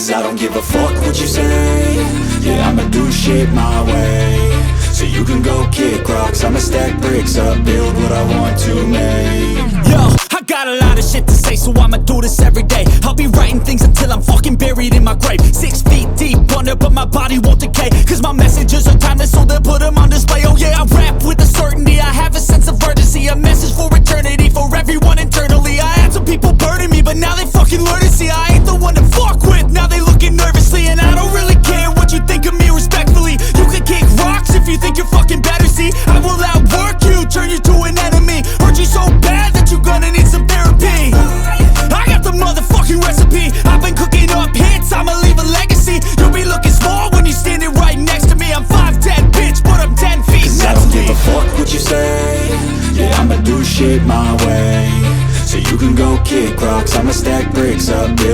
Cause I don't give a fuck what you say. Yeah, I'ma do shit my way. So you can go kick rocks, I'ma stack bricks up, build what I want to make. Yo, I got a lot of shit to say, so I'ma do this every day. I'll be writing things until I'm fucking buried in my grave. 6 feet deep under, but my body won't decay. Cause my messages are timeless, so they'll put them on display. Oh yeah, I rap with a certainty, I have a sense of urgency. A message for eternity, for everyone internally. I had some people burning me, but now they fucking learn to see I ain't the one to fuck with, now they looking nervously. And I don't really care what you think of me, respectfully. You can kick rocks if you think you're fucking better, see. I will outwork you, turn you to an enemy. Hurt you so bad that you're gonna need some therapy. I got the motherfucking recipe, I've been cooking up hits, I'ma leave a legacy. You'll be looking small when you're standing right next to me. I'm 5'10", bitch, but I'm 10 feet Cause next I don't to me. give a fuck what you say. Yeah, I'ma do shit my way. So you can go kick rocks, I'ma stack bricks up, build